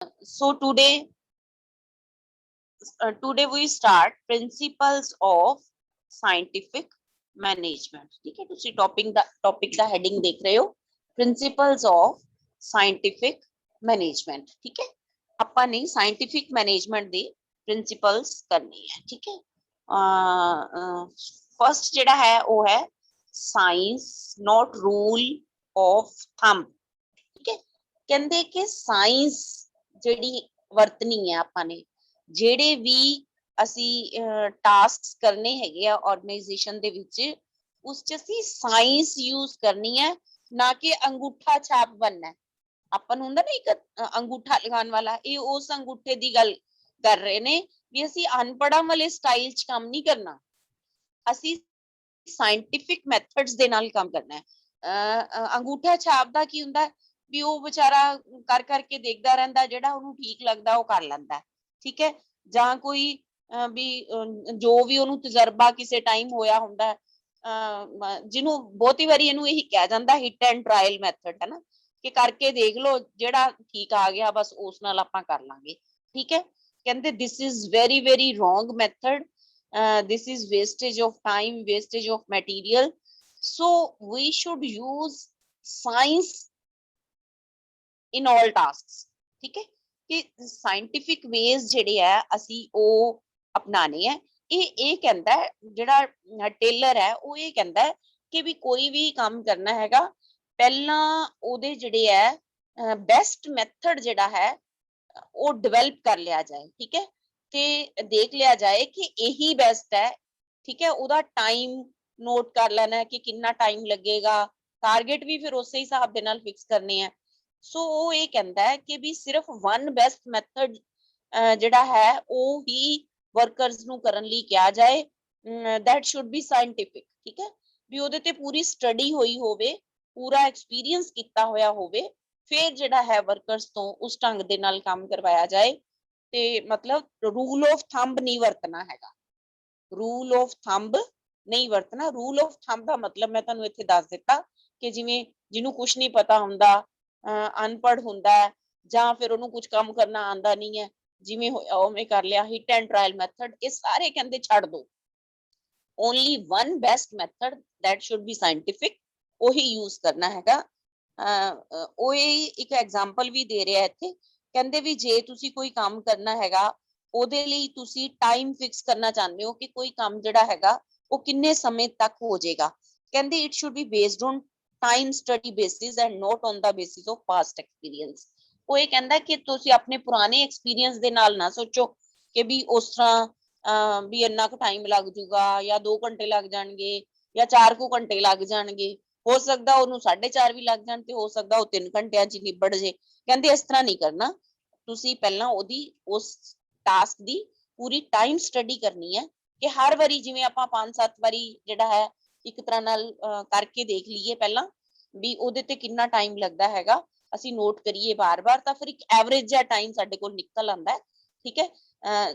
So today we start principles of scientific management. ठीक है, तुसी टॉपिक दा हेडिंग देख रहे हो, principles of scientific management. ठीक है, ਆਪਾਂ ने scientific management ਦੇ principles करनी है. ठीक है, फर्स्ट ਜਿਹੜਾ है वो है science not rule of thumb. ठीक है, ਕਹਿੰਦੇ ਕਿ ਸਾਇੰਸ ਜਿਹੜੀ ਵਰਤਨੀ ਹੈ ਆਪਾਂ ਨੇ, ਜਿਹੜੇ ਵੀ ਅਸੀਂ ਟਾਸਕਸ ਕਰਨੇ ਹੈਗੇ ਆ ਆਰਗੇਨਾਈਜੇਸ਼ਨ ਦੇ ਵਿੱਚ, ਉਸ ਚ ਅਸੀਂ ਸਾਇੰਸ ਯੂਜ਼ ਕਰਨੀ ਹੈ, ਨਾ ਕਿ ਅੰਗੂਠਾ ਛਾਪ ਬਣਨਾ। ਆਪਾਂ ਨੂੰ ਹੁੰਦਾ ਨਾ ਇੱਕ ਅੰਗੂਠਾ ਲਗਾਉਣ ਵਾਲਾ, ਇਹ ਉਸ ਅੰਗੂਠੇ ਦੀ ਗੱਲ ਕਰ ਰਹੇ ਨੇ ਵੀ ਅਸੀਂ ਅਨਪੜਾਂ ਵਾਲੇ ਸਟਾਈਲ ਚ ਕੰਮ ਨਹੀਂ ਕਰਨਾ, ਅਸੀਂ ਸਾਇੰਟਿਫਿਕ ਮੈਥਡਸ ਦੇ ਨਾਲ ਕੰਮ ਕਰਨਾ ਹੈ। ਅੰਗੂਠਾ ਛਾਪ ਦਾ ਕੀ ਹੁੰਦਾ ਵੀ ਉਹ ਵਿਚਾਰਾ ਕਰ ਕਰਕੇ ਦੇਖਦਾ ਰਹਿੰਦਾ, ਜਿਹੜਾ ਉਹਨੂੰ ਠੀਕ ਲੱਗਦਾ ਉਹ ਕਰ ਲੈਂਦਾ। ਠੀਕ ਹੈ, ਜਾਂ ਕੋਈ ਵੀ ਜੋ ਵੀ ਉਹਨੂੰ ਤਜਰਬਾ ਕਿਸੇ ਟਾਈਮ ਹੋਇਆ ਹੁੰਦਾ, ਜਿਹਨੂੰ ਬਹੁਤੀ ਵਾਰੀ ਇਹਨੂੰ ਇਹੀ ਕਿਹਾ ਜਾਂਦਾ ਹਿੱਟ ਐਂਡ ਟ੍ਰਾਇਲ ਮੈਥਡ, ਹੈ ਨਾ, ਕਿ ਕਰਕੇ ਦੇਖ ਲਓ, ਜਿਹੜਾ ਠੀਕ ਆ ਗਿਆ ਬਸ ਉਸ ਨਾਲ ਆਪਾਂ ਕਰ ਲਾਂਗੇ। ਠੀਕ ਹੈ, ਕਹਿੰਦੇ this is very very wrong method, this is wastage of time, wastage of material. So we should use science in all tasks. ठीक है, कि scientific ways ਜਿਹੜੇ ਆ ਅਸੀਂ ਉਹ ਅਪਣਾਣੇ ਹੈ। ਇਹ ਕਹਿੰਦਾ ਹੈ, ਜਿਹੜਾ ਟੇਲਰ ਹੈ ਉਹ ਇਹ ਕਹਿੰਦਾ ਹੈ ਕਿ ਵੀ ਕੋਈ ਵੀ ਕੰਮ ਕਰਨਾ ਹੈਗਾ, ਪਹਿਲਾਂ ਉਹਦੇ ਜਿਹੜੇ ਹੈ ਬੈਸਟ ਮੈਥਡ ਜਿਹੜਾ ਹੈ ਉਹ ਡਿਵੈਲਪ ਕਰ ਲਿਆ ਜਾਏ। ਠੀਕ ਹੈ, ਤੇ ਦੇਖ ਲਿਆ ਜਾਏ ਕਿ ਇਹੀ ਬੈਸਟ ਹੈ। ਠੀਕ ਹੈ, ਉਹਦਾ ਟਾਈਮ ਨੋਟ ਕਰ ਲੈਣਾ ਕਿ ਕਿੰਨਾ ਟਾਈਮ ਲੱਗੇਗਾ, ਟਾਰਗੇਟ ਵੀ ਫਿਰ ਉਸੇ ਹਿਸਾਬ ਦੇ ਨਾਲ ਫਿਕਸ ਕਰਨੇ ਆ। ਸੋ ਉਹ ਇਹ ਕਹਿੰਦਾ ਹੈ ਕਿ ਵੀ ਸਿਰਫ ਵਨ ਬੈਸਟ ਮੈਥਡ ਜਿਹੜਾ ਹੈ ਉਹ ਹੀ ਵਰਕਰਸ ਨੂੰ ਕਰਨ ਲਈ ਕਿਹਾ ਜਾਏ, ਦੈਟ ਸ਼ੁੱਡ ਬੀ ਸਾਇੰਟਿਫਿਕ। ਠੀਕ ਹੈ, ਵੀ ਉਹਦੇ ਤੇ ਪੂਰੀ ਸਟੱਡੀ ਹੋਈ ਹੋਵੇ, ਪੂਰਾ ਐਕਸਪੀਰੀਅੰਸ ਕੀਤਾ ਹੋਇਆ ਹੋਵੇ, ਫਿਰ ਜਿਹੜਾ ਹੈ ਵਰਕਰਸ ਤੋਂ ਉਸ ਢੰਗ ਦੇ ਨਾਲ ਕੰਮ ਕਰਵਾਇਆ ਜਾਏ। ਤੇ ਮਤਲਬ ਰੂਲ ਆਫ ਥੰਬ ਨਹੀਂ ਵਰਤਣਾ ਹੈਗਾ, ਰੂਲ ਆਫ ਥੰਬ ਨਹੀਂ ਵਰਤਣਾ। ਰੂਲ ਆਫ ਥੰਬ ਦਾ ਮਤਲਬ ਮੈਂ ਤੁਹਾਨੂੰ ਇੱਥੇ ਦੱਸ ਦਿੱਤਾ ਕਿ ਜਿਵੇਂ ਜਿਹਨੂੰ ਕੁਝ ਨਹੀਂ ਪਤਾ ਹੁੰਦਾ, ਅਨਪੜ੍ਹ ਹੁੰਦਾ, ਜਾਂ ਫਿਰ ਉਹਨੂੰ ਕੁਝ ਕੰਮ ਕਰਨਾ ਆਂਦਾ ਨਹੀਂ ਹੈ, ਜਿਵੇਂ ਹੋਇਆ ਉਵੇਂ ਕਰ ਲਿਆ, ਹਿੱਟ ਐਂਡ ਟ੍ਰਾਇਲ ਮੈਥਡ, ਇਹ ਸਾਰੇ ਕਹਿੰਦੇ ਛੱਡ ਦੋ। Only one best method that should be scientific, ਉਹੀ ਯੂਜ਼ ਕਰਨਾ ਹੈਗਾ। ਉਹ ਇੱਕ ਐਗਜ਼ਾਮਪਲ ਵੀ ਦੇ ਰਿਹਾ ਇੱਥੇ, ਕਹਿੰਦੇ ਵੀ ਜੇ ਤੁਸੀਂ ਕੋਈ ਕੰਮ ਕਰਨਾ ਹੈਗਾ, ਉਹਦੇ ਲਈ ਤੁਸੀਂ ਟਾਈਮ ਫਿਕਸ ਕਰਨਾ ਚਾਹੁੰਦੇ ਹੋ ਕਿ ਕੋਈ ਕੰਮ ਜਿਹੜਾ ਹੈਗਾ ਉਹ ਕਿੰਨੇ ਸਮੇਂ ਤੱਕ ਹੋ ਜਾਏਗਾ, ਕਹਿੰਦੇ it should be based on time study basis and not on the basis of past experience. ਉਹ ਇਹ ਕਹਿੰਦਾ ਕਿ ਤੁਸੀਂ ਆਪਣੇ ਪੁਰਾਣੇ ਐਕਸਪੀਰੀਅੰਸ ਦੇ ਨਾਲ ਨਾ ਸੋਚੋ ਕਿ ਵੀ ਉਸ ਤਰ੍ਹਾਂ ਵੀ ਇੰਨਾ ਕੁ ਟਾਈਮ ਲੱਗ ਜੂਗਾ, ਜਾਂ 2 ਘੰਟੇ ਲੱਗ ਜਾਣਗੇ, ਜਾਂ 4 ਕੁ ਘੰਟੇ ਲੱਗ ਜਾਣਗੇ, ਹੋ ਸਕਦਾ ਉਹਨੂੰ 4.5 ਵੀ ਲੱਗ ਜਾਣ, ਤੇ ਹੋ ਸਕਦਾ ਉਹ 3 ਘੰਟਿਆਂ 'ਚ ਨਿਬੜ ਜੇ। ਕਹਿੰਦੇ ਇਸ ਤਰ੍ਹਾਂ ਨਹੀਂ ਕਰਨਾ, ਤੁਸੀਂ ਪਹਿਲਾਂ ਉਹਦੀ ਉਸ ਟਾਸਕ ਦੀ ਪੂਰੀ ਟਾਈਮ ਸਟੱਡੀ ਕਰਨੀ ਹੈ, ਕਿ ਹਰ ਵਾਰੀ ਜਿਵੇਂ ਆਪਾਂ 5-7 ਵਾਰੀ ਜਿਹੜਾ ਹੈ ਇੱਕ ਤਰ੍ਹਾਂ ਨਾਲ ਕਰਕੇ ਦੇਖ ਲਈਏ ਪਹਿਲਾਂ ਵੀ ਉਹਦੇ ਤੇ ਕਿੰਨਾ ਟਾਈਮ ਲੱਗਦਾ ਹੈਗਾ, ਅਸੀਂ ਨੋਟ ਕਰੀਏ ਬਾਰ-ਬਾਰ, ਤਾਂ ਫਿਰ ਇੱਕ ਐਵਰੇਜ ਜਿਹਾ ਟਾਈਮ ਸਾਡੇ ਕੋਲ ਨਿਕਲ ਆਉਂਦਾ ਹੈ। ਠੀਕ ਹੈ,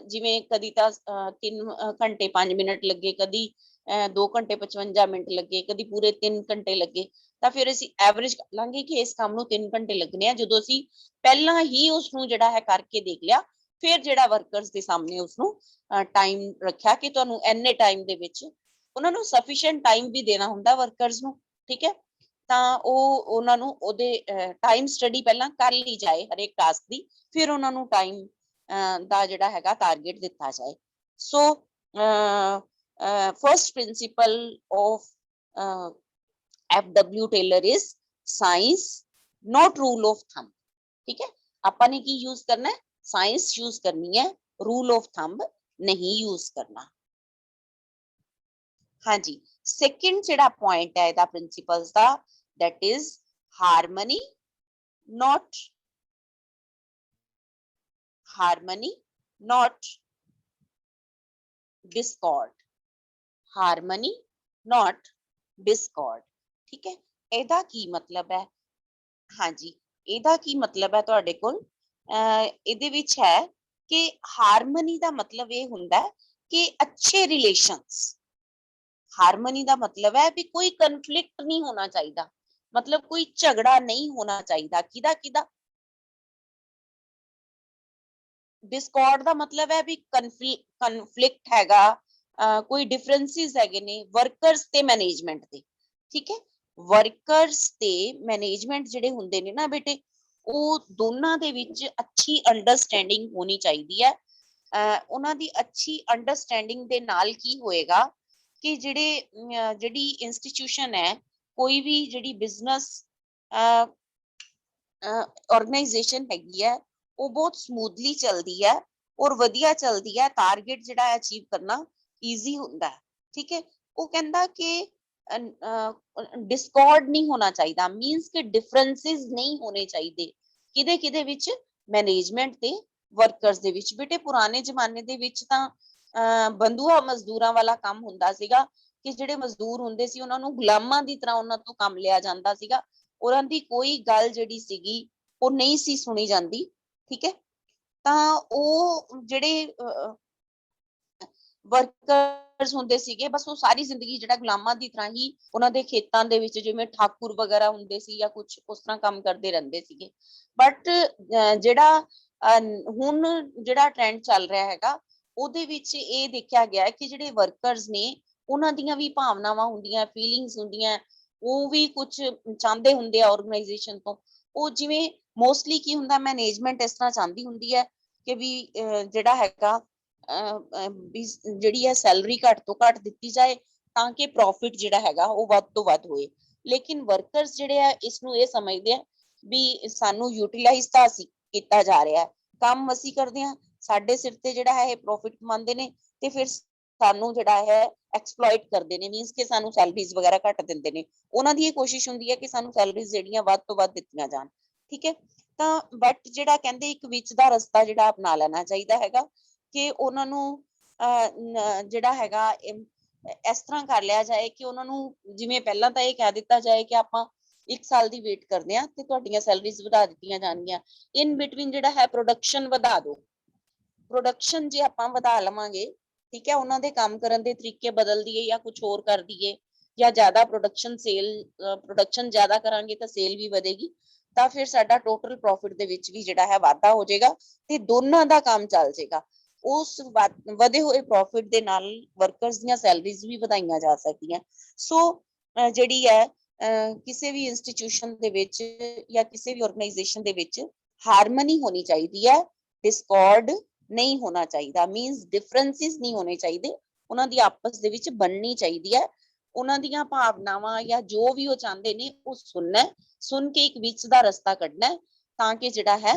ਜਿਵੇਂ ਕਦੀ ਤਾਂ 3 ਘੰਟੇ 5 ਮਿੰਟ ਲੱਗੇ, ਕਦੀ 2 ਘੰਟੇ 55 ਮਿੰਟ ਲੱਗੇ, ਕਦੀ ਪੂਰੇ 3 ਘੰਟੇ ਲੱਗੇ, ਤਾਂ ਫਿਰ ਅਸੀਂ ਐਵਰੇਜ ਕਰ ਲਾਂਗੇ ਕਿ ਇਸ ਕੰਮ ਨੂੰ 3 ਘੰਟੇ ਲੱਗਣੇ ਆ, ਜਦੋਂ ਅਸੀਂ ਪਹਿਲਾਂ ਹੀ ਉਸ ਨੂੰ ਜਿਹੜਾ ਹੈ ਕਰਕੇ ਦੇਖ ਲਿਆ। ਫਿਰ ਜਿਹੜਾ ਵਰਕਰਸ ਦੇ ਸਾਹਮਣੇ ਉਸ ਨੂੰ ਟਾਈਮ ਰੱਖਿਆ ਕਿ ਤੁਹਾਨੂੰ ਇੰਨੇ ਟਾਈਮ ਦੇ ਵਿੱਚ, ਉਹਨਾਂ ਨੂੰ ਸਫੀਸ਼ੀਐਂਟ ਟਾਈਮ ਵੀ ਦੇਣਾ ਹੁੰਦਾ ਵਰਕਰਸ ਨੂੰ। ਠੀਕ ਹੈ, ਤਾਂ ਉਹ ਉਹਨਾਂ ਨੂੰ ਉਹਦੇ ਟਾਈਮ ਸਟੱਡੀ ਪਹਿਲਾਂ ਕਰ ਲਈ ਜਾਏ ਹਰੇਕ ਟਾਸਕ ਦੀ, ਫਿਰ ਉਹਨਾਂ ਨੂੰ ਟਾਈਮ ਦਾ ਜਿਹੜਾ ਹੈਗਾ ਟਾਰਗੇਟ ਦਿੱਤਾ ਜਾਏ। ਸੋ first principal of FW tailor is science note rule of thumb. ਠੀਕ ਹੈ, ਆਪਾਂ ਨੇ ਕੀ ਯੂਜ਼ ਕਰਨਾ ਹੈ, ਸਾਇੰਸ ਯੂਜ਼ ਕਰਨੀ ਹੈ, ਰੂਲ ਆਫ ਥੰਬ ਨਹੀਂ ਯੂਜ਼ ਕਰਨਾ। ਹਾਂਜੀ, ਸੈਕਿੰਡ ਜਿਹੜਾ ਪੁਆਇੰਟ ਹੈ ਇਹਦਾ principals the, that is harmony not discord, harmony not discord। ਠੀਕ ਹੈ, ਇਹਦਾ ਕੀ ਮਤਲਬ ਹੈ? ਹਾਂਜੀ, ਇਹਦਾ ਕੀ ਮਤਲਬ ਹੈ ਤੁਹਾਡੇ ਕੋਲ? ਇਹਦੇ ਵਿੱਚ ਹੈ ਕਿ ਹਾਰਮਨੀ ਦਾ ਮਤਲਬ ਇਹ ਹੁੰਦਾ ਕਿ ਅੱਛੇ ਰਿਲੇਸ਼ਨਸ। ਹਾਰਮਨੀ ਦਾ ਮਤਲਬ ਹੈ ਵੀ ਕੋਈ ਕਨਫਲਿਕਟ ਨਹੀਂ ਹੋਣਾ ਚਾਹੀਦਾ, मतलब कोई झगड़ा नहीं होना चाहिए। किदा डिस्कॉर्ड का मतलब है भी कन्फ्लिक्ट हैगा, कोई डिफरेंसेस हैगे ने वर्कर्स ते मैनेजमेंट दे, ठीक है। वर्कर्स ते मैनेजमेंट ਜਿਹੜੇ ਹੁੰਦੇ ਨੇ ਨਾ ਬੇਟੇ, ਉਹ ਦੋਨਾਂ ਦੇ ਵਿੱਚ ਅੱਛੀ ਅੰਡਰਸਟੈਂਡਿੰਗ ਹੋਣੀ ਚਾਹੀਦੀ ਹੈ। ਉਹਨਾਂ ਦੀ ਅੱਛੀ ਅੰਡਰਸਟੈਂਡਿੰਗ ਦੇ ਨਾਲ ਕੀ ਹੋਏਗਾ ਕਿ ਜਿਹੜੀ ਇੰਸਟੀਟਿਊਸ਼ਨ ਹੈ, ਕੋਈ ਵੀ ਜਿਹੜੀ ਬਿਜ਼ਨਸ ਆਰਗੇਨਾਈਜੇਸ਼ਨ ਹੈਗੀ ਹੈ, ਉਹ ਬਹੁਤ ਸਮੂਥਲੀ ਚੱਲਦੀ ਹੈ ਔਰ ਵਧੀਆ ਚੱਲਦੀ ਹੈ। ਟਾਰਗੇਟ ਜਿਹੜਾ ਅਚੀਵ ਕਰਨਾ ਈਜ਼ੀ ਹੁੰਦਾ ਹੈ, ਠੀਕ ਹੈ। ਉਹ ਕਹਿੰਦਾ ਕਿ ਡਿਸਕॉर्ड नहीं होना चाहिए, मीन्स कि डिफरेंसेस नहीं होने चाहिए किदे किदे विच, मैनेजमेंट ते वर्कर्स दे विच। बेटे पुराने जमाने दे विच तां बंधुआ मजदूरां वाला काम हुंदा सीगा कि ਜਿਹੜੇ ਮਜ਼ਦੂਰ ਹੁੰਦੇ ਸੀ ਉਹਨਾਂ ਨੂੰ ਗੁਲਾਮਾਂ ਦੀ ਤਰ੍ਹਾਂ ਉਹਨਾਂ ਤੋਂ ਕੰਮ ਲਿਆ ਜਾਂਦਾ ਸੀਗਾ। ਉਹਨਾਂ ਦੀ ਕੋਈ ਗੱਲ ਜਿਹੜੀ ਸੀਗੀ ਉਹ ਨਹੀਂ ਸੀ ਸੁਣੀ ਜਾਂਦੀ, ਠੀਕ ਹੈ। ਤਾਂ ਉਹ ਜਿਹੜੇ ਵਰਕਰਸ ਹੁੰਦੇ ਸੀਗੇ, ਬਸ ਉਹ ਸਾਰੀ ਜ਼ਿੰਦਗੀ ਜਿਹੜਾ ਗੁਲਾਮਾਂ ਦੀ ਤਰ੍ਹਾਂ ਹੀ ਉਹਨਾਂ ਦੇ ਖੇਤਾਂ ਦੇ ਵਿੱਚ ਜਿਵੇਂ ਠਾਕੁਰ ਵਗੈਰਾ ਹੁੰਦੇ ਸੀ ਜਾਂ ਕੁਝ ਉਸ ਤਰ੍ਹਾਂ ਕੰਮ ਕਰਦੇ ਰਹਿੰਦੇ ਸੀਗੇ। ਬਟ ਜਿਹੜਾ ਹੁਣ ਜਿਹੜਾ ਟ੍ਰੈਂਡ ਚੱਲ ਰਿਹਾ ਹੈਗਾ, ਉਹਦੇ ਵਿੱਚ ਇਹ ਦੇਖਿਆ ਗਿਆ ਕਿ ਜਿਹੜੇ ਵਰਕਰਸ ਨੇ ਉਹਨਾਂ ਦੀਆਂ ਵੀ ਭਾਵਨਾਵਾਂ ਹੁੰਦੀਆਂ, ਫੀਲਿੰਗਸ ਹੁੰਦੀਆਂ, ਉਹ ਵੀ ਕੁਝ ਚਾਹੁੰਦੇ ਹੁੰਦੇ ਆ ਆਰਗੇਨਾਈਜੇਸ਼ਨ ਤੋਂ। ਉਹ ਜਿਵੇਂ ਮੋਸਟਲੀ ਕੀ ਹੁੰਦਾ, ਮੈਨੇਜਮੈਂਟ ਇਸ ਤਰ੍ਹਾਂ ਚਾਹੁੰਦੀ ਹੁੰਦੀ ਹੈ ਕਿ ਵੀ ਜਿਹੜਾ ਹੈਗਾ ਜਿਹੜੀ ਹੈ ਸੈਲਰੀ ਘੱਟ ਤੋਂ ਘੱਟ ਦਿੱਤੀ ਜਾਏ ਤਾਂ ਕਿ ਪ੍ਰੋਫਿਟ ਜਿਹੜਾ ਹੈਗਾ ਉਹ ਵੱਧ ਤੋਂ ਵੱਧ ਹੋਏ। ਲੇਕਿਨ ਵਰਕਰਸ ਜਿਹੜੇ ਆ ਇਸ ਨੂੰ ਇਹ ਸਮਝਦੇ ਆ ਵੀ ਸਾਨੂੰ ਯੂਟਿਲਾਈਜ਼ ਤਾਂ ਅਸੀਂ ਕੀਤਾ ਜਾ ਰਿਹਾ, ਕੰਮ ਅਸੀਂ ਕਰਦੇ ਆ, ਸਾਡੇ ਸਿਰ ਤੇ ਜਿਹੜਾ ਹੈ ਇਹ ਪ੍ਰੋਫਿਟ ਕਮਾਉਂਦੇ ਨੇ ਤੇ ਫਿਰ ਸਾਨੂੰ ਜਿਹੜਾ ਹੈ ਐਕਸਪਲੋਇਟ ਕਰਦੇ ਨੇ, ਮੀਨਸ ਕਿ ਸਾਨੂੰ ਸੈਲਰੀਜ਼ ਵਗੈਰਾ ਘੱਟ ਦਿੰਦੇ ਨੇ। ਉਹਨਾਂ ਦੀ ਇਹ ਕੋਸ਼ਿਸ਼ ਹੁੰਦੀ ਹੈ ਕਿ ਸਾਨੂੰ ਸੈਲਰੀਜ਼ ਜਿਹੜੀਆਂ ਵੱਧ ਤੋਂ ਵੱਧ ਦਿੱਤੀਆਂ ਜਾਣ, ਠੀਕ ਹੈ। ਤਾਂ ਬਟ ਜਿਹੜਾ ਕਹਿੰਦੇ ਇੱਕ ਵਿੱਚ ਦਾ ਰਸਤਾ ਜਿਹੜਾ ਅਪਣਾ ਲੈਣਾ ਚਾਹੀਦਾ ਹੈਗਾ ਕਿ ਉਹਨਾਂ ਨੂੰ ਜਿਹੜਾ ਹੈਗਾ ਇਸ ਤਰ੍ਹਾਂ ਕਰ ਲਿਆ ਜਾਏ ਕਿ ਉਹਨਾਂ ਨੂੰ ਜਿਵੇਂ ਪਹਿਲਾਂ ਤਾਂ ਇਹ ਕਹਿ ਦਿੱਤਾ ਜਾਏ ਕਿ ਆਪਾਂ 1 ਸਾਲ ਦੀ ਵੇਟ ਕਰਦੇ ਆ ਤੇ ਤੁਹਾਡੀਆਂ ਸੈਲਰੀਜ਼ ਵਧਾ ਦਿੱਤੀਆਂ ਜਾਣਗੀਆਂ। ਇਨ ਬਿਟਵੀਨ ਜਿਹੜਾ ਹੈ ਪ੍ਰੋਡਕਸ਼ਨ ਵਧਾ ਦਿਓ। ਪ੍ਰੋਡਕਸ਼ਨ ਜੇ ਆਪਾਂ ਵਧਾ ਲਵਾਂਗੇ, ਠੀਕ ਹੈ, ਉਹਨਾਂ ਦੇ ਕੰਮ ਕਰਨ ਦੇ ਤਰੀਕੇ ਬਦਲ ਦਈਏ ਜਾਂ ਕੁਝ ਹੋਰ ਕਰ ਦਈਏ ਜਾਂ ਜ਼ਿਆਦਾ ਪ੍ਰੋਡਕਸ਼ਨ ਜ਼ਿਆਦਾ ਕਰਾਂਗੇ ਤਾਂ ਸੇਲ ਵੀ ਵਧੇਗੀ, ਤਾਂ ਫਿਰ ਸਾਡਾ ਟੋਟਲ ਪ੍ਰੋਫਿਟ ਦੇ ਵਿੱਚ ਵੀ ਜਿਹੜਾ ਹੈ ਵਾਧਾ ਹੋ ਜਾਏਗਾ ਤੇ ਦੋਨਾਂ ਦਾ ਕੰਮ ਚੱਲ ਜਾਏਗਾ। ਉਸ ਵਧੇ ਹੋਏ ਪ੍ਰੋਫਿਟ ਦੇ ਨਾਲ ਵਰਕਰਸ ਦੀਆਂ ਸੈਲਰੀਜ਼ ਵੀ ਵਧਾਈਆਂ ਜਾ ਸਕਦੀਆਂ। ਸੋ ਜਿਹੜੀ ਹੈ ਕਿਸੇ ਵੀ ਇੰਸਟੀਟਿਊਸ਼ਨ ਦੇ ਵਿੱਚ ਜਾਂ ਕਿਸੇ ਵੀ ਆਰਗੇਨਾਈਜੇਸ਼ਨ ਦੇ ਵਿੱਚ ਹਾਰਮਨੀ ਹੋਣੀ ਚਾਹੀਦੀ ਹੈ, ਡਿਸਕॉर्ड ਨਹੀਂ ਹੋਣਾ ਚਾਹੀਦਾ, ਮੀਨਸ ਡਿਫਰੈਂਸਿਸ ਨਹੀਂ ਹੋਣੇ ਚਾਹੀਦੇ, ਉਹਨਾਂ ਦੀ ਆਪਸ ਦੇ ਵਿੱਚ ਬਣਨੀ ਚਾਹੀਦੀ ਹੈ। ਉਹਨਾਂ ਦੀਆਂ ਭਾਵਨਾਵਾਂ ਜਾਂ ਜੋ ਵੀ ਉਹ ਚਾਹੁੰਦੇ ਨੇ ਉਹ ਸੁਣ ਕੇ ਇੱਕ ਵਿੱਚ ਦਾ ਰਸਤਾ ਕੱਢਣਾ ਤਾਂ ਕਿ ਜਿਹੜਾ ਹੈ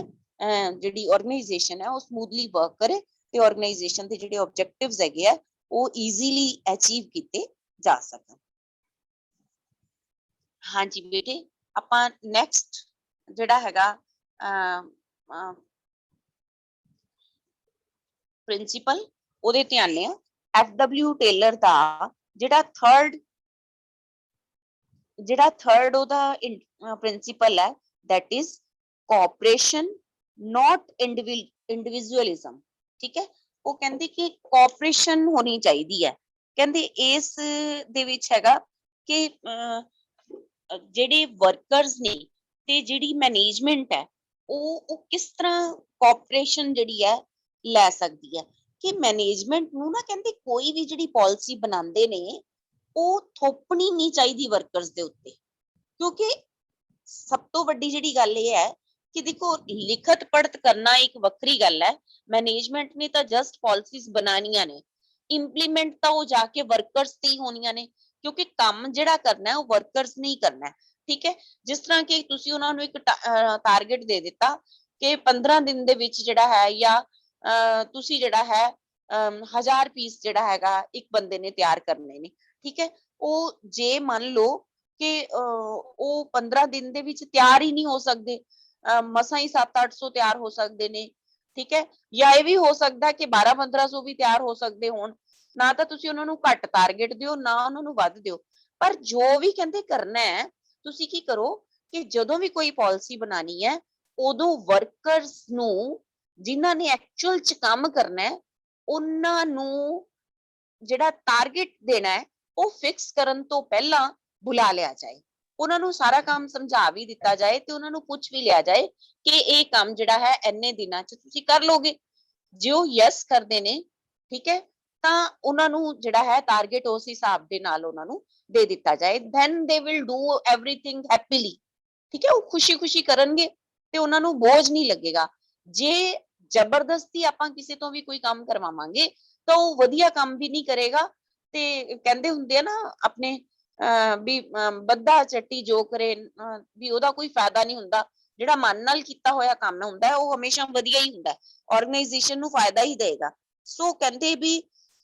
ਜਿਹੜੀ ਆਰਗੇਨਾਈਜੇਸ਼ਨ ਹੈ ਉਹ ਸਮੂਥਲੀ ਵਰਕ ਕਰੇ ਤੇ ਆਰਗੇਨਾਈਜੇਸ਼ਨ ਦੇ ਜਿਹੜੇ ਆਬਜੈਕਟਿਵਸ ਹੈਗੇ ਆ ਉਹ ਈਜ਼ੀਲੀ ਅਚੀਵ ਕੀਤੇ ਜਾ ਸਕਣ। ਹਾਂਜੀ ਬੇਟੇ, ਆਪਾਂ ਨੈਕਸਟ ਜਿਹੜਾ ਹੈਗਾ ਪ੍ਰਿੰਸੀਪਲ ਉਹਦੇ ਤੇ ਆਨੇ ਆ। FW ਟੇਲਰ ਦਾ ਜਿਹੜਾ ਥਰਡ ਉਹਦਾ ਪ੍ਰਿੰਸੀਪਲ ਹੈ, that is cooperation not individualism, ਠੀਕ ਹੈ। ਉਹ ਕਹਿੰਦੇ ਕਿ ਕੋਆਪਰੇਸ਼ਨ ਹੋਣੀ ਚਾਹੀਦੀ ਹੈ। ਕਹਿੰਦੇ ਇਸ ਦੇ ਵਿੱਚ ਹੈਗਾ ਕਿ ਜਿਹੜੇ ਵਰਕਰਸ ਨੇ ਤੇ ਜਿਹੜੀ ਮੈਨੇਜਮੈਂਟ ਹੈ ਉਹ ਕਿਸ ਤਰ੍ਹਾਂ ਕੋਆਪਰੇਸ਼ਨ ਜਿਹੜੀ ਹੈ ਲੈ ਸਕਦੀ ਹੈ। ਕਿ ਮੈਨੇਜਮੈਂਟ ਨੂੰ ਨਾ ਕਹਿੰਦੇ ਕੋਈ ਵੀ ਜਿਹੜੀ ਪਾਲਿਸੀ ਬਣਾਉਂਦੇ ਨੇ ਉਹ ਥੋਪਣੀ ਨਹੀਂ ਚਾਹੀਦੀ ਵਰਕਰਸ ਦੇ ਉੱਤੇ, ਕਿਉਂਕਿ ਸਭ ਤੋਂ ਵੱਡੀ ਜਿਹੜੀ ਗੱਲ ਇਹ ਹੈ ਕਿ ਦੇਖੋ ਲਿਖਤ ਪੜਤ ਕਰਨਾ ਇੱਕ ਵੱਖਰੀ ਗੱਲ ਹੈ, ਮੈਨੇਜਮੈਂਟ ਨੇ ਤਾਂ ਜਸਟ ਪਾਲਿਸੀਜ਼ ਬਣਾਉਣੀਆਂ ਨੇ, ਇੰਪਲੀਮੈਂਟ ਤਾਂ ਉਹ ਜਾ ਕੇ ਵਰਕਰਸ ਤੇ ਹੀ ਹੋਣੀਆਂ ਨੇ, ਕਿਉਂਕਿ ਕੰਮ ਜਿਹੜਾ ਕਰਨਾ ਉਹ ਵਰਕਰਸ ਨੇ ਹੀ ਕਰਨਾ, ਠੀਕ ਹੈ। ਜਿਸ ਤਰ੍ਹਾਂ ਕਿ ਤੁਸੀਂ ਉਹਨਾਂ ਨੂੰ ਇੱਕ ਟਾਰਗੇਟ ਦੇ ਦਿੱਤਾ ਕਿ 15 ਦਿਨ ਦੇ ਵਿੱਚ ਜਿਹੜਾ ਹੈ ਜਾਂ ਤੁਸੀਂ ਜਿਹੜਾ ਹੈ 1000 ਪੀਸ ਜਿਹੜਾ ਹੈਗਾ ਇੱਕ ਬੰਦੇ ਨੇ ਤਿਆਰ ਕਰਨੇ ਨੇ, ਠੀਕ ਹੈ। ਉਹ ਜੇ ਮੰਨ ਲਓ ਕਿ ਉਹ 15 ਦਿਨ ਦੇ ਵਿੱਚ ਤਿਆਰ ਹੀ ਨਹੀਂ ਹੋ ਸਕਦੇ, ਮਸਾਂ ਹੀ 700-800 ਤਿਆਰ ਹੋ ਸਕਦੇ ਨੇ, ਠੀਕ ਹੈ। ਜਾਂ ਇਹ ਵੀ ਹੋ ਸਕਦਾ ਕਿ 1200-1500 ਵੀ ਤਿਆਰ ਹੋ ਸਕਦੇ ਹੋਣ। ਨਾ ਤਾਂ ਤੁਸੀਂ ਉਹਨਾਂ ਨੂੰ ਘੱਟ ਟਾਰਗੇਟ ਦਿਓ, ਨਾ ਉਹਨਾਂ ਨੂੰ ਵੱਧ ਦਿਓ, ਪਰ ਜੋ ਵੀ ਕਹਿੰਦੇ ਕਰਨਾ ਹੈ ਤੁਸੀਂ ਕੀ ਕਰੋ ਕਿ ਜਦੋਂ ਵੀ ਕੋਈ ਪਾਲਿਸੀ ਬਣਾਣੀ ਹੈ ਉਦੋਂ ਵਰਕਰਸ ਨੂੰ ਜਿਨ੍ਹਾਂ ਨੇ ਐਕਚੁਅਲ ਚ ਕੰਮ ਕਰਨਾ ਹੈ ਉਹਨਾਂ ਨੂੰ ਜਿਹੜਾ ਟਾਰਗੇਟ ਦੇਣਾ ਹੈ ਉਹ ਫਿਕਸ ਕਰਨ ਤੋਂ ਪਹਿਲਾਂ ਬੁਲਾ ਲਿਆ ਜਾਏ, ਉਹਨਾਂ ਨੂੰ ਸਾਰਾ ਕੰਮ ਸਮਝਾ ਵੀ ਦਿੱਤਾ ਜਾਏ ਤੇ ਉਹਨਾਂ ਨੂੰ ਪੁੱਛ ਵੀ ਲਿਆ ਜਾਏ ਕਿ ਇਹ ਕੰਮ ਜਿਹੜਾ ਹੈ ਇੰਨੇ ਦਿਨਾਂ ਚ ਤੁਸੀਂ ਕਰ ਲੋਗੇ। ਜੇ ਉਹ ਯੈਸ ਕਰਦੇ ਨੇ, ਠੀਕ ਹੈ, ਤਾਂ ਉਹਨਾਂ ਨੂੰ ਜਿਹੜਾ ਹੈ ਟਾਰਗੇਟ ਉਸ ਹਿਸਾਬ ਦੇ ਨਾਲ ਉਹਨਾਂ ਨੂੰ ਦੇ ਦਿੱਤਾ ਜਾਏ, then they will do everything happily, ਠੀਕ ਹੈ, ਉਹ ਖੁਸ਼ੀ-ਖੁਸ਼ੀ ਕਰਨਗੇ ਤੇ ਉਹਨਾਂ ਨੂੰ ਬੋਝ ਨਹੀਂ ਲੱਗੇਗਾ। ਜੇ ਜ਼ਬਰਦਸਤੀ ਆਪਾਂ ਕਿਸੇ ਤੋਂ ਵੀ ਕੋਈ ਕੰਮ ਕਰਵਾਵਾਂਗੇ ਤਾਂ ਉਹ ਵਧੀਆ ਕੰਮ ਵੀ ਨਹੀਂ ਕਰੇਗਾ, ਤੇ ਕਹਿੰਦੇ ਹੁੰਦੇ ਆ ਨਾ ਆਪਣੇ ਵੀ ਬੱਧਾ ਚੱਟੀ ਜੋ ਕਰੇ ਵੀ ਉਹਦਾ ਕੋਈ ਫਾਇਦਾ ਨਹੀਂ ਹੁੰਦਾ। ਜਿਹੜਾ ਮਨ ਨਾਲ ਕੀਤਾ ਹੋਇਆ ਕੰਮ ਹੁੰਦਾ ਹੈ ਉਹ ਹਮੇਸ਼ਾ ਵਧੀਆ ਹੀ ਹੁੰਦਾ ਹੈ, ਆਰਗੇਨਾਈਜੇਸ਼ਨ ਨੂੰ ਫਾਇਦਾ ਹੀ ਦੇਗਾ। ਸੋ ਕਹਿੰਦੇ ਵੀ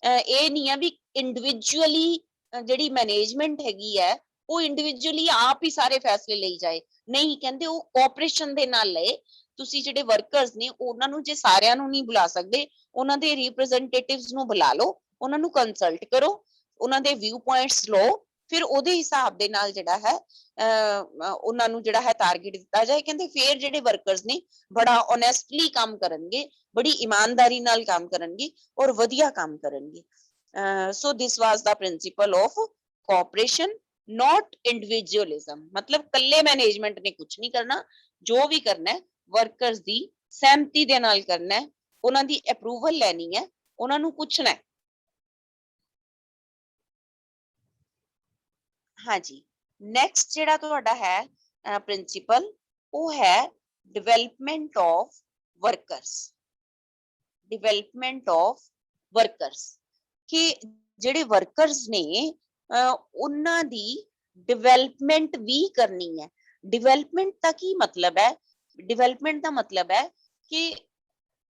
ਇਹ ਨਹੀਂ ਹੈ ਵੀ ਇੰਡੀਵਿਜੂਅਲੀ ਜਿਹੜੀ ਮੈਨੇਜਮੈਂਟ ਹੈਗੀ ਹੈ ਉਹ ਇੰਡੀਵਿਜੂਅਲੀ ਆਪ ਹੀ ਸਾਰੇ ਫੈਸਲੇ ਲਈ ਜਾਏ, ਨਹੀਂ ਕਹਿੰਦੇ ਉਹ ਕੋਆਪਰੇਸ਼ਨ ਦੇ ਨਾਲ ਲਏ। ਤੁਸੀਂ ਜਿਹੜੇ ਵਰਕਰਸ ਨੇ ਉਹਨਾਂ ਨੂੰ ਜੇ ਸਾਰਿਆਂ ਨੂੰ ਨਹੀਂ ਬੁਲਾ ਸਕਦੇ, ਉਹਨਾਂ ਦੇ ਰਿਪਰੈਜ਼ੈਂਟੇਟਿਵਸ ਨੂੰ ਬੁਲਾ ਲਓ, ਉਹਨਾਂ ਨੂੰ ਕੰਸਲਟ ਕਰੋ, ਉਹਨਾਂ ਦੇ ਵਿਊ ਪੁਆਇੰਟਸ ਲਓ, ਫਿਰ ਉਹਦੇ ਹਿਸਾਬ ਦੇ ਨਾਲ ਜਿਹੜਾ ਹੈ ਉਹਨਾਂ ਨੂੰ ਜਿਹੜਾ ਹੈ ਟਾਰਗੇਟ ਦਿੱਤਾ ਜਾਏ। ਕਹਿੰਦੇ ਫਿਰ ਜਿਹੜੇ ਵਰਕਰਸ ਨੇ ਬੜਾ ਓਨੈਸਟਲੀ ਕੰਮ ਕਰਨਗੇ, ਬੜੀ ਇਮਾਨਦਾਰੀ ਨਾਲ ਕੰਮ ਕਰਨਗੇ ਔਰ ਵਧੀਆ ਕੰਮ ਕਰਨਗੇ। ਸੋ ਦਿਸ ਵਾਸ ਦਾ ਪ੍ਰਿੰਸੀਪਲ ਆਫ ਕੋਆਪਰੇਸ਼ਨ, ਨॉट ਇੰਡੀਵਿਜੂਅਲਿਜ਼ਮ। मतलब ਕੱਲੇ ਮੈਨੇਜਮੈਂਟ ਨੇ ਕੁਝ ਨਹੀਂ ਕਰਨਾ, ਜੋ ਵੀ ਕਰਨਾ ਹੈ ਵਰਕਰਸ ਦੀ ਸਹਿਮਤੀ ਦੇ ਨਾਲ ਕਰਨਾ ਹੈ, ਉਹਨਾਂ ਦੀ ਅਪਰੂਵਲ ਲੈਣੀ ਹੈ, ਉਹਨਾਂ ਨੂੰ ਪੁੱਛਣਾ ਹੈ। ਹਾਂਜੀ, ਨੈਕਸਟ ਜਿਹੜਾ ਤੁਹਾਡਾ ਹੈ ਪ੍ਰਿੰਸੀਪਲ, ਉਹ ਹੈ development of workers. Development of workers, ਕਿ ਜਿਹੜੇ ਵਰਕਰਸ ਨੇ ਉਹਨਾਂ ਦੀ ਡਿਵੈਲਪਮੈਂਟ ਵੀ ਕਰਨੀ ਹੈ। ਡਿਵੈਲਪਮੈਂਟ ਦਾ ਕੀ ਮਤਲਬ ਹੈ? ਡਿਵੈਲਪਮੈਂਟ ਦਾ ਮਤਲਬ ਹੈ ਕਿ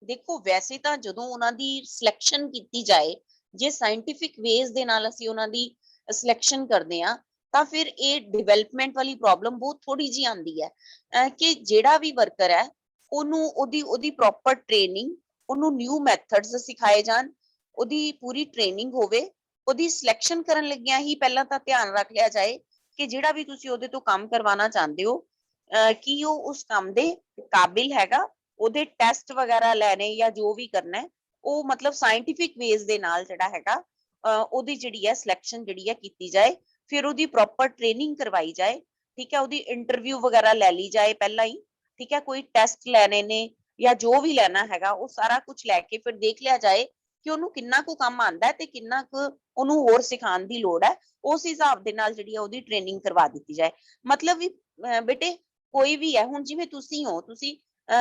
ਦੇਖੋ ਵੈਸੇ ਤਾਂ ਜਦੋਂ ਉਹਨਾਂ ਦੀ ਸਿਲੈਕਸ਼ਨ ਕੀਤੀ ਜਾਏ, ਜੇ ਸਾਇੰਟੀਫਿਕ ਵੇਜ਼ ਦੇ ਨਾਲ ਅਸੀਂ ਉਹਨਾਂ ਦੀ ਸਿਲੈਕਸ਼ਨ ਕਰਦੇ ਆ ਤਾਂ ਫਿਰ ਇਹ ਡਿਵੈਲਪਮੈਂਟ ਵਾਲੀ ਪ੍ਰੋਬਲਮ ਬਹੁਤ ਥੋੜੀ ਜੀ ਆਉਂਦੀ ਹੈ ਕਿ ਜਿਹੜਾ ਵੀ ਵਰਕਰ ਹੈ ਉਹਨੂੰ ਉਹਦੀ ਪ੍ਰੋਪਰ ਟ੍ਰੇਨਿੰਗ, ਉਹਨੂੰ ਨਿਊ ਮੈਥਡਸ ਸਿਖਾਏ ਜਾਣ, ਉਹਦੀ ਪੂਰੀ ਟ੍ਰੇਨਿੰਗ ਹੋਵੇ। ਉਹਦੀ ਸਿਲੈਕਸ਼ਨ ਕਰਨ ਲੱਗਿਆਂ ਹੀ ਪਹਿਲਾਂ ਤਾਂ ਧਿਆਨ ਰੱਖ ਲਿਆ ਜਾਏ ਕਿ ਜਿਹੜਾ ਵੀ ਤੁਸੀਂ ਉਹਦੇ ਤੋਂ ਕੰਮ ਕਰਵਾਉਣਾ ਚਾਹੁੰਦੇ ਹੋ ਕਿ ਉਹ ਉਸ ਕੰਮ ਦੇ ਕਾਬਿਲ ਹੈਗਾ। ਉਹਦੇ ਟੈਸਟ ਵਗੈਰਾ ਲੈਣੇ ਜਾਂ ਜੋ ਵੀ ਕਰਨਾ ਹੈ ਉਹ ਮਤਲਬ ਸਾਇੰਟੀਫਿਕ ਵੇਜ਼ ਦੇ ਨਾਲ ਜਿਹੜਾ ਹੈਗਾ ਉਹਦੀ ਜਿਹੜੀ ਹੈ ਸਿਲੈਕਸ਼ਨ ਜਿਹੜੀ ਹੈ ਕੀਤੀ ਜਾਏ, ਫਿਰ ਉਹਦੀ ਪ੍ਰੋਪਰ ਟ੍ਰੇਨਿੰਗ ਕਰਵਾਈ ਜਾਏ, ਠੀਕ ਹੈ, ਉਹਦੀ ਇੰਟਰਵਿਊ ਵਗੈਰਾ ਲੈ ਲਈ ਜਾਏ ਪਹਿਲਾਂ ਹੀ, ਠੀਕ ਹੈ, ਕੋਈ ਟੈਸਟ ਲੈਣੇ ਨੇ ਜਾਂ ਜੋ ਵੀ ਲੈਣਾ ਹੈਗਾ ਉਹ ਸਾਰਾ ਕੁਝ ਲੈ ਕੇ ਫਿਰ ਦੇਖ ਲਿਆ ਜਾਏ ਕਿ ਉਹਨੂੰ ਕਿੰਨਾ ਕੁ ਕੰਮ ਆਉਂਦਾ ਹੈ ਤੇ ਕਿੰਨਾ ਕੁ ਉਹਨੂੰ ਹੋਰ ਸਿਖਾਉਣ ਦੀ ਲੋੜ ਹੈ। ਉਸ ਹਿਸਾਬ ਦੇ ਨਾਲ ਜਿਹੜੀ ਹੈ ਉਹਦੀ ਟ੍ਰੇਨਿੰਗ ਕਰਵਾ ਦਿੱਤੀ ਜਾਏ। ਮਤਲਬ ਵੀ ਬੇਟੇ ਕੋਈ ਵੀ ਹੈ, ਹੁਣ ਜਿਵੇਂ ਤੁਸੀਂ ਹੋ, ਤੁਸੀਂ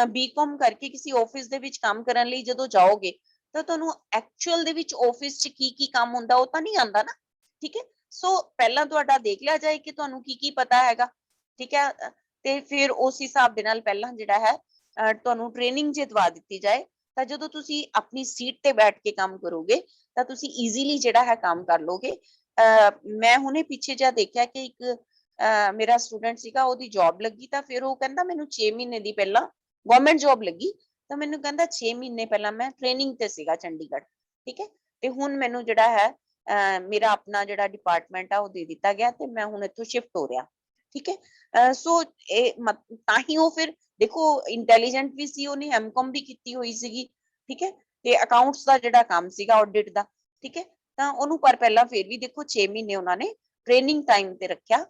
ਬੀਕਾਮ ਕਰਕੇ ਕਿਸੇ ਆਫਿਸ ਦੇ ਵਿੱਚ ਕੰਮ ਕਰਨ ਲਈ ਜਦੋਂ ਜਾਓਗੇ ਤਾਂ ਤੁਹਾਨੂੰ ਐਕਚੁਅਲ ਦੇ ਵਿੱਚ ਆਫਿਸ 'ਚ ਕੀ ਕੀ ਕੰਮ ਹੁੰਦਾ ਉਹ ਤਾਂ ਨਹੀਂ ਆਉਂਦਾ ਨਾ, ਠੀਕ ਹੈ। ਸੋ ਪਹਿਲਾਂ ਤੁਹਾਡਾ ਦੇਖ ਲਿਆ ਜਾਏ ਕਿ ਤੁਹਾਨੂੰ ਕੀ ਕੀ ਪਤਾ ਹੈਗਾ, ਠੀਕ ਹੈ, ਤੇ ਫਿਰ ਉਸ ਹਿਸਾਬ ਦੇ ਨਾਲ ਪਹਿਲਾਂ ਜਿਹੜਾ ਹੈ ਤੁਹਾਨੂੰ ਟ੍ਰੇਨਿੰਗ ਜੇ ਦਵਾ ਦਿੱਤੀ ਜਾਏ ਤਾਂ ਜਦੋਂ ਤੁਸੀਂ ਆਪਣੀ ਸੀਟ ਤੇ ਬੈਠ ਕੇ ਕੰਮ ਕਰੋਗੇ ਤਾਂ ਤੁਸੀਂ ਈਜ਼ੀਲੀ ਜਿਹੜਾ ਹੈ ਕੰਮ ਕਰ ਲੋਗੇ। ਮੈਂ ਹੁਣੇ ਪਿੱਛੇ ਜਿਹਾ ਦੇਖਿਆ ਕਿ ਇੱਕ ਮੇਰਾ ਸਟੂਡੈਂਟ ਸੀਗਾ, ਉਹਦੀ ਜੌਬ ਲੱਗੀ ਤਾਂ ਫਿਰ ਉਹ ਕਹਿੰਦਾ ਮੈਨੂੰ 6 ਮਹੀਨੇ ਦੀ ਪਹਿਲਾਂ ਗਵਰਨਮੈਂਟ ਜੌਬ ਲੱਗੀ ਤਾਂ ਮੈਨੂੰ ਕਹਿੰਦਾ 6 ਮਹੀਨੇ ਪਹਿਲਾਂ ਮੈਂ ਟ੍ਰੇਨਿੰਗ ਤੇ ਸੀਗਾ ਚੰਡੀਗੜ੍ਹ, ਠੀਕ ਹੈ, ਤੇ ਹੁਣ ਮੈਨੂੰ ਜਿਹੜਾ ਹੈ ਮੇਰਾ ਆਪਣਾ ਜਿਹੜਾ ਡਿਪਾਰਟਮੈਂਟ ਆ ਉਹ ਦੇ ਦਿੱਤਾ ਗਿਆ ਤੇ ਮੈਂ ਹੁਣ ਇੱਥੋਂ ਸ਼ਿਫਟ ਹੋ ਰਿਹਾ, ਠੀਕ ਹੈ। ਸੋ ਇਹ ਤਾਂ ਹੀ ਉਹ ਫਿਰ ਦੇਖੋ ਇੰਟੈਲੀਜੈਂਟ ਵੀ ਸੀ, ਉਹਨੇ ਐਮਕਾਮ ਵੀ ਕੀਤੀ ਹੋਈ ਸੀਗੀ, ਠੀਕ ਹੈ, ਤੇ ਅਕਾਊਂਟਸ ਦਾ ਜਿਹੜਾ ਕੰਮ ਸੀਗਾ ਆਡਿਟ ਦਾ, ਠੀਕ ਹੈ, ਤਾਂ ਉਹਨੂੰ ਪਰ ਪਹਿਲਾਂ ਫਿਰ ਵੀ ਦੇਖੋ 6 ਮਹੀਨੇ ਉਹਨਾਂ ਨੇ ਟ੍ਰੇਨਿੰਗ ਟਾਈਮ ਤੇ ਰੱਖਿਆ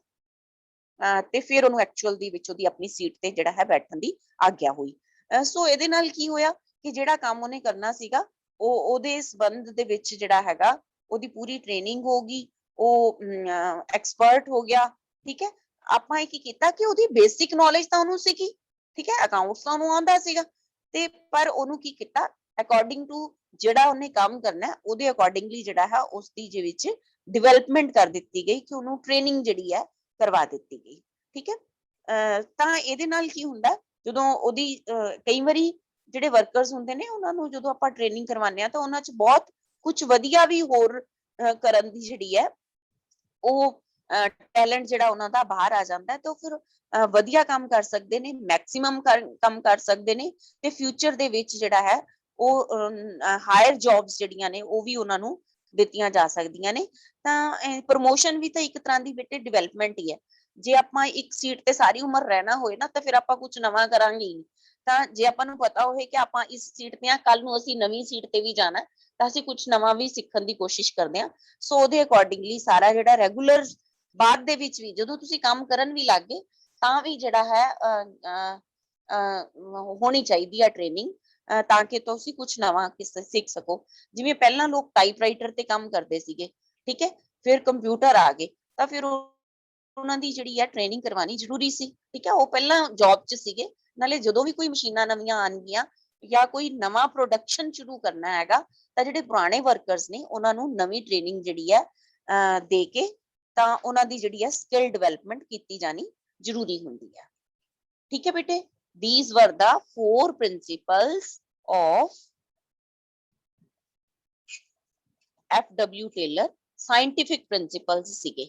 ਤੇ ਫਿਰ ਉਹਨੂੰ ਐਕਚੁਅਲ ਦੀ ਵਿੱਚ ਉਹਦੀ ਆਪਣੀ ਸੀਟ ਤੇ ਜਿਹੜਾ ਹੈ ਬੈਠਣ ਦੀ ਆਗਿਆ ਹੋਈ। ਸੋ ਇਹਦੇ ਨਾਲ ਕੀ ਹੋਇਆ ਕਿ ਜਿਹੜਾ ਕੰਮ ਉਹਨੇ ਕਰਨਾ ਸੀਗਾ ਉਹ ਉਹਦੇ ਸੰਬੰਧ ਦੇ ਵਿੱਚ ਜਿਹੜਾ ਹੈਗਾ ਉਹਦੀ ਪੂਰੀ ਟ੍ਰੇਨਿੰਗ ਹੋ ਗਈ, ਉਹ ਐਕਸਪਰਟ ਹੋ ਗਿਆ, ਠੀਕ ਹੈ। ਆਪਾਂ ਇਹ ਕੀ ਕੀਤਾ ਕਿ ਉਹਦੀ ਬੇਸਿਕ ਨੌਲੇਜ ਤਾਂ ਉਹਨੂੰ ਸੀਗੀ, ਠੀਕ ਹੈ, ਅਕਾਊਂਟਸ ਤਾਂ ਉਹਨੂੰ ਆਉਂਦਾ ਸੀਗਾ, ਤੇ ਪਰ ਉਹਨੂੰ ਕੀ ਕੀਤਾ ਅਕੋਰਡਿੰਗ ਟੂ ਜਿਹੜਾ ਉਹਨੇ ਕੰਮ ਕਰਨਾ ਉਹਦੇ ਅਕੋਰਡਿੰਗਲੀ ਜਿਹੜਾ ਹੈ ਉਸ ਦੀ ਵਿੱਚ ਡਿਵੈਲਪਮੈਂਟ ਕਰ ਦਿੱਤੀ ਗਈ ਕਿ ਉਹਨੂੰ ਟ੍ਰੇਨਿੰਗ ਜਿਹੜੀ ਹੈ ਕਰਵਾ ਦਿੱਤੀ ਗਈ, ਠੀਕ ਹੈ। ਤਾਂ ਇਹਦੇ ਨਾਲ ਕੀ ਹੁੰਦਾ ਜਦੋਂ ਉਹਦੀ ਕਈ ਵਾਰੀ ਜਿਹੜੇ ਵਰਕਰਸ ਹੁੰਦੇ ਨੇ ਉਹਨਾਂ ਨੂੰ ਜਦੋਂ ਆਪਾਂ ਟ੍ਰੇਨਿੰਗ ਕਰਵਾਉਂਦੇ ਆ ਤਾਂ ਉਹਨਾਂ 'ਚ ਬਹੁਤ ਕੁਝ ਵਧੀਆ ਵੀ ਹੋਰ ਕਰਨ ਦੀ ਜਿਹੜੀ ਹੈ ਉਹ ਟੈਲੈਂਟ ਜਿਹੜਾ ਉਹਨਾਂ ਦਾ ਬਾਹਰ ਆ ਜਾਂਦਾ ਹੈ ਤਾਂ ਫਿਰ ਵਧੀਆ ਕੰਮ ਕਰ ਸਕਦੇ ਨੇ, ਮੈਕਸਿਮਮ ਕੰਮ ਕਰ ਸਕਦੇ ਨੇ ਤੇ ਫਿਊਚਰ ਦੇ ਵਿੱਚ ਜਿਹੜਾ ਹੈ ਉਹ ਹਾਇਰ ਜੌਬਸ ਜਿਹੜੀਆਂ ਨੇ ਉਹ ਵੀ ਉਹਨਾਂ ਨੂੰ ਦਿੱਤੀਆਂ ਜਾ ਸਕਦੀਆਂ ਨੇ। ਤਾਂ ਪ੍ਰਮੋਸ਼ਨ ਵੀ ਤਾਂ ਇੱਕ ਤਰ੍ਹਾਂ ਦੀ ਬੇਟੇ ਡਿਵੈਲਪਮੈਂਟ ਹੀ ਹੈ। ਜੇ ਆਪਾਂ ਇੱਕ ਸੀਟ ਤੇ ਸਾਰੀ ਉਮਰ ਰਹਿਣਾ ਹੋਏ ਨਾ ਤਾਂ ਫਿਰ ਆਪਾਂ ਕੁਝ ਨਵਾਂ ਕਰਾਂਗੇ ਹੀ। ਤਾਂ ਜੇ ਆਪਾਂ ਨੂੰ ਪਤਾ ਹੋਵੇ ਕਿ ਆਪਾਂ ਇਸ ਸੀਟ ਤੇ ਆ, ਕੱਲ ਨੂੰ ਅਸੀਂ ਨਵੀਂ ਸੀਟ ਤੇ ਵੀ ਜਾਣਾ ਤਾਂ ਅਸੀਂ ਕੁਝ ਨਵਾਂ ਵੀ ਸਿੱਖਣ ਦੀ ਕੋਸ਼ਿਸ਼ ਕਰਦੇ ਹਾਂ। ਸੋ ਉਹਦੇ ਅਕੋਰਡਿੰਗਲੀ ਸਾਰਾ ਜਿਹੜਾ ਰੈਗੂਲਰ ਬਾਅਦ ਦੇ ਵਿੱਚ ਵੀ ਜਦੋਂ ਤੁਸੀਂ ਕੰਮ ਕਰਨ ਵੀ ਲੱਗ ਗਏ ਤਾਂ ਵੀ ਜਿਹੜਾ ਹੈ ਹੋਣੀ ਚਾਹੀਦੀ ਹੈ ਟ੍ਰੇਨਿੰਗ ਤਾਂ ਕਿ ਤੁਸੀਂ ਕੁਝ ਨਵਾਂ ਸਿੱਖ ਸਕੋ। ਜਿਵੇਂ ਪਹਿਲਾਂ ਲੋਕ ਟਾਈਪਰਾਈਟਰ ਤੇ ਕੰਮ ਕਰਦੇ ਸੀਗੇ, ਠੀਕ ਹੈ, ਫਿਰ ਕੰਪਿਊਟਰ ਆ ਗਏ, ਤਾਂ ਫਿਰ ਉਹਨਾਂ ਦੀ ਜਿਹੜੀ ਹੈ ਟ੍ਰੇਨਿੰਗ ਕਰਵਾਉਣੀ ਜ਼ਰੂਰੀ ਸੀ, ਠੀਕ ਹੈ। ਉਹ ਪਹਿਲਾਂ ਜੌਬ 'ਚ ਸੀਗੇ, ਨਾਲੇ ਜਦੋਂ ਵੀ ਕੋਈ ਮਸ਼ੀਨਾਂ ਨਵੀਆਂ ਆਉਣਗੀਆਂ ਜਾਂ ਕੋਈ ਨਵਾਂ ਪ੍ਰੋਡਕਸ਼ਨ ਸ਼ੁਰੂ ਕਰਨਾ ਹੈਗਾ, ਤਾਂ ਜਿਹੜੇ ਪੁਰਾਣੇ ਵਰਕਰਸ ਨੇ ਉਹਨਾਂ ਨੂੰ ਨਵੀਂ ਟ੍ਰੇਨਿੰਗ ਜਿਹੜੀ ਹੈ ਦੇ ਕੇ ਤਾਂ ਉਹਨਾਂ ਦੀ ਜਿਹੜੀ ਹੈ ਸਕਿੱਲ ਡਿਵੈਲਪਮੈਂਟ ਕੀਤੀ ਜਾਣੀ ਜ਼ਰੂਰੀ ਹੁੰਦੀ ਹੈ, ਠੀਕ ਹੈ ਬੇਟੇ। These were the 4 principles of F.W. Taylor, scientific principles ਸੀਗੇ।